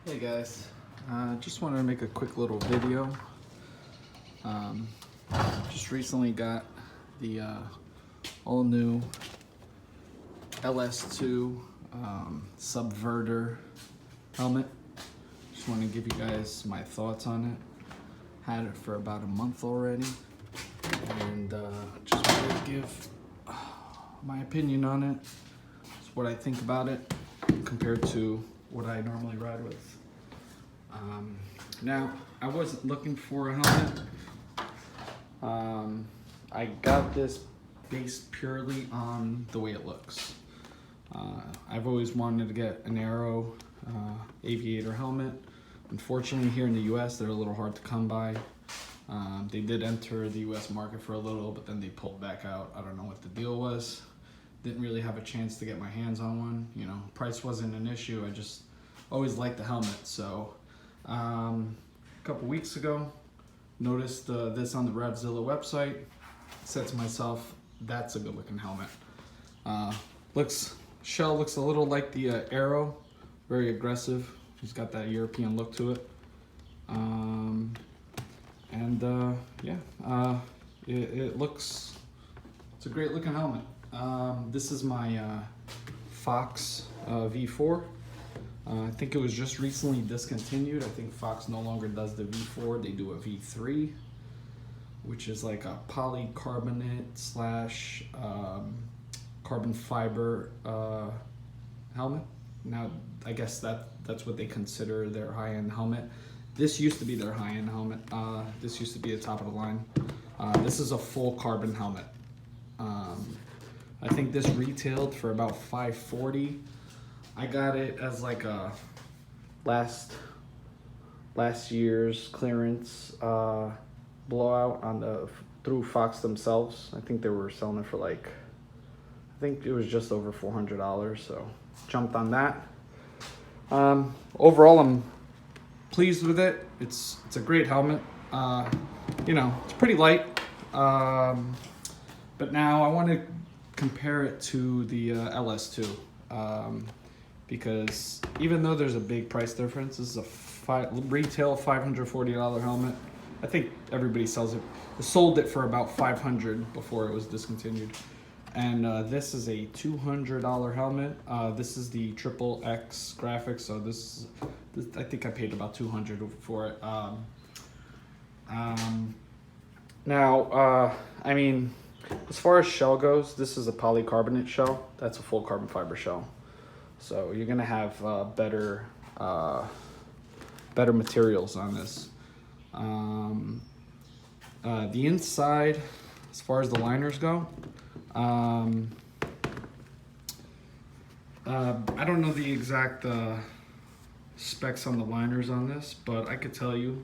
Hey guys, just wanted to make a quick little video. Just recently got the all new LS2 Subverter helmet. Just want to give you guys my thoughts on it. Had it for about a month already, and just wanted to give my opinion on it. It's what I think about it compared to what I normally ride with. Now, I wasn't looking for a helmet. I got this based purely on the way it looks. I've always wanted to get an Aero aviator helmet. Unfortunately, here in the US, they're a little hard to come by. They did enter the US market for a little, but then they pulled back out. I don't know what the deal was. Didn't really have a chance to get my hands on one. You know, price wasn't an issue. I just always liked the helmet. So a couple weeks ago, noticed this on the Revzilla website. Said to myself, that's a good looking helmet. Shell looks a little like the Aero, very aggressive. He's got that European look to it. It looks, it's a great looking helmet. This is my Fox V4. I think it was just recently discontinued. I think Fox no longer does the V4. They do a V3, which is like a polycarbonate slash carbon fiber helmet. Now, I guess that's what they consider their high-end helmet. This used to be their high-end helmet. This used to be the top of the line. This is a full carbon helmet. I think this retailed for about $540. I got it as like a last year's clearance blowout on through Fox themselves. I think they were selling it for like, I think it was just over $400. So jumped on that. Overall, I'm pleased with it. It's a great helmet. You know, it's pretty light. But now I want to compare it to the LS2. Because even though there's a big price difference, this is a retail $540 helmet. I think everybody sells it. Sold it for about $500 before it was discontinued. And this is a $200 helmet. This is the triple X graphics, so this I think I paid about $200 for it. I mean, as far as shell goes, this is a polycarbonate shell. That's a full carbon fiber shell. So you're gonna have better materials on this. The inside, as far as the liners go, I don't know the exact specs on the liners on this, but I could tell you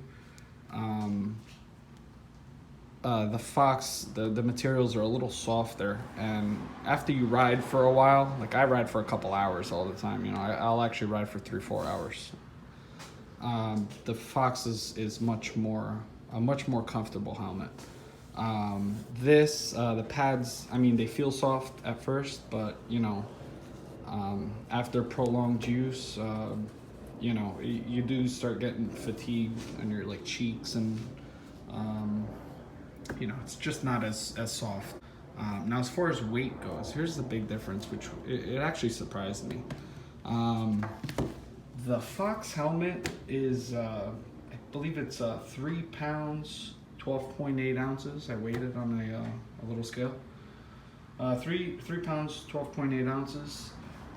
the Fox, the materials are a little softer, and after you ride for a while, like I ride for a couple hours all the time, you know, I'll actually ride for 3-4 hours. The Fox is a much more comfortable helmet. The pads, I mean, they feel soft at first, but you know, after prolonged use, you know, you do start getting fatigue on your like cheeks, and you know, it's just not as soft. Now, as far as weight goes, here's the big difference, which it actually surprised me. The Fox helmet is, I believe it's 3 pounds, 12.8 ounces. I weighed it on a little scale. 3 pounds, 12.8 ounces.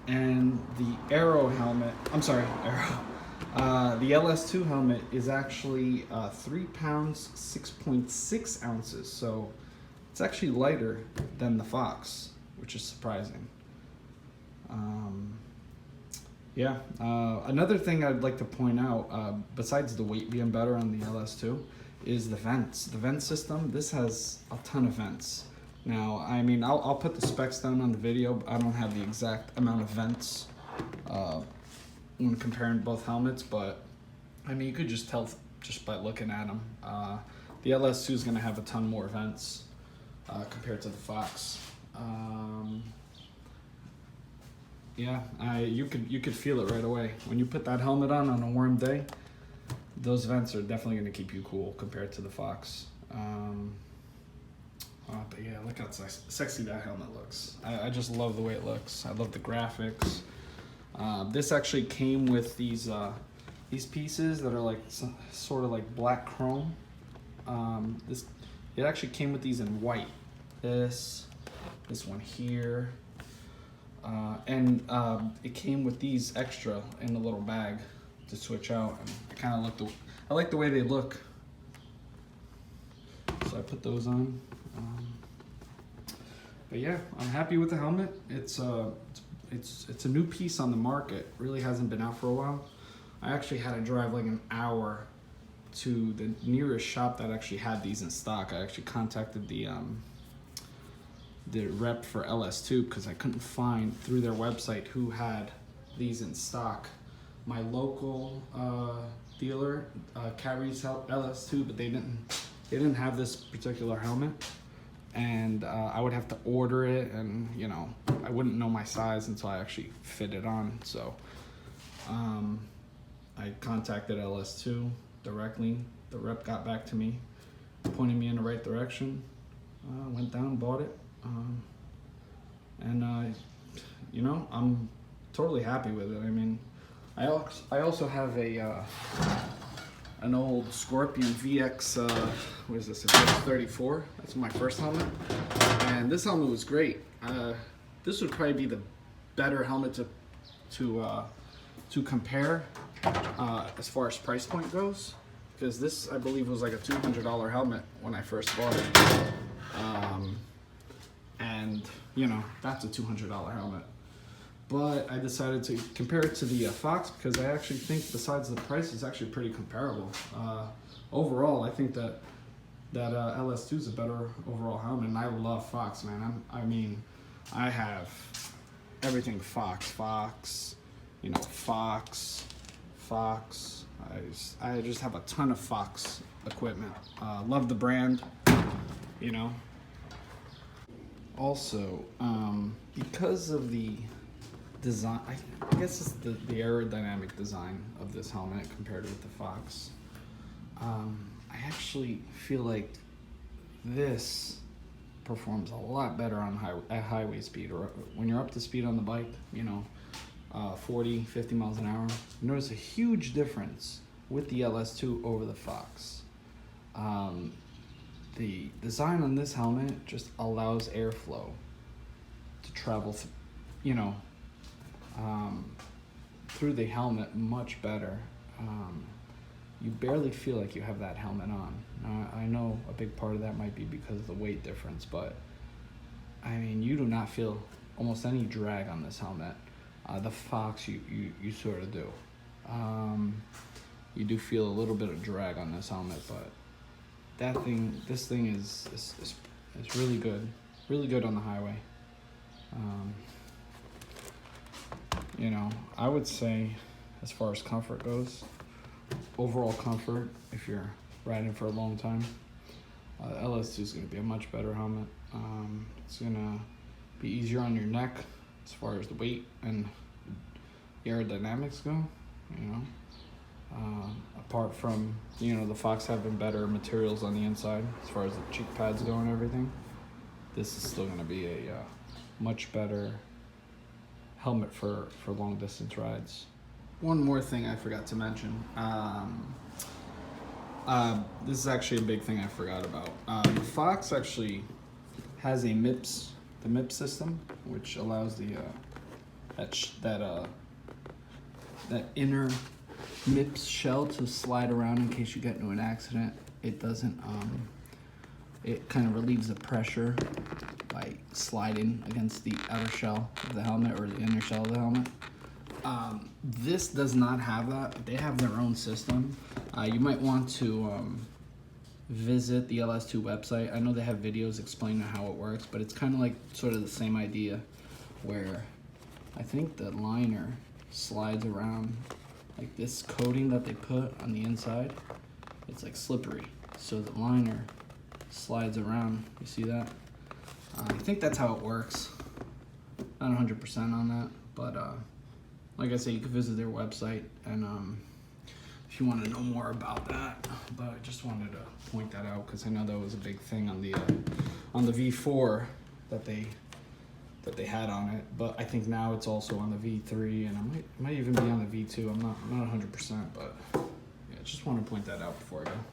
And the Aero helmet, I'm sorry, Aero. The LS2 helmet is actually 3 pounds, 6.6 ounces. So it's actually lighter than the Fox, which is surprising. Another thing I'd like to point out, besides the weight being better on the LS2, is the vents. The vent system, this has a ton of vents. Now, I mean, I'll put the specs down on the video, but I don't have the exact amount of vents when comparing both helmets, but I mean, you could just tell just by looking at them. The LS2 is going to have a ton more vents compared to the Fox. Yeah, you could feel it right away when you put that helmet on a warm day. Those vents are definitely going to keep you cool compared to the Fox. But yeah, look how sexy that helmet looks. I just love the way it looks. I love the graphics. This actually came with these pieces that are like sort of like black chrome. It actually came with these in white. This one here, and it came with these extra in a little bag to switch out. And I like the way they look, so I put those on. But yeah, I'm happy with the helmet. It's a new piece on the market. Really hasn't been out for a while. I actually had to drive like an hour to the nearest shop that actually had these in stock. I actually contacted the rep for LS2 because I couldn't find through their website who had these in stock. My local dealer carries LS2, but they didn't have this particular helmet. And I would have to order it, and you know, I wouldn't know my size until I actually fit it on. So I contacted LS2 directly. The rep got back to me, pointed me in the right direction. Went down, bought it, and you know, I'm totally happy with it. I mean, I also have an old Scorpion VX, what is this, a VX34? That's my first helmet. And this helmet was great. This would probably be the better helmet to compare as far as price point goes. Because this, I believe, was like a $200 helmet when I first bought it. And, you know, that's a $200 helmet. But I decided to compare it to the Fox because I actually think, besides the price, it's actually pretty comparable. Overall, I think that LS2 is a better overall helmet, and I love Fox, man. I mean, I have everything Fox, you know, Fox. I just have a ton of Fox equipment. Love the brand, you know. Also, because of the design, I guess it's the aerodynamic design of this helmet compared with the Fox. I actually feel like this performs a lot better on at highway speed, or when you're up to speed on the bike, you know, 40, 50 miles an hour. You notice a huge difference with the LS2 over the Fox. The design on this helmet just allows airflow to travel, you know, through the helmet much better. You barely feel like you have that helmet on. Now, I know a big part of that might be because of the weight difference, but I mean, you do not feel almost any drag on this helmet. The Fox, you sort of do. You do feel a little bit of drag on this helmet, but this thing is really good on the highway. You know, I would say, as far as comfort goes, overall comfort, if you're riding for a long time, LS2 is going to be a much better helmet. It's going to be easier on your neck as far as the weight and the aerodynamics go, you know. Apart from, you know, the Fox having better materials on the inside as far as the cheek pads go and everything, this is still going to be a much better helmet for long distance rides. One more thing I forgot to mention. This is actually a big thing I forgot about. The Fox actually has a Mips, the Mips system, which allows the that inner Mips shell to slide around in case you get into an accident. It doesn't. It kind of relieves the pressure by sliding against the outer shell of the helmet or the inner shell of the helmet. This does not have that, but they have their own system. You might want to visit the LS2 website. I know they have videos explaining how it works, but it's kind of like sort of the same idea, where I think the liner slides around, like this coating that they put on the inside, it's like slippery, so the liner slides around. You see that? I think that's how it works. Not 100% on that, But like I said, you can visit their website, and if you want to know more about that. But I just wanted to point that out because I know that was a big thing on the V4 that they had on it. But I think now it's also on the V3, and it might even be on the V2. I'm not 100%, but yeah, just want to point that out before I go.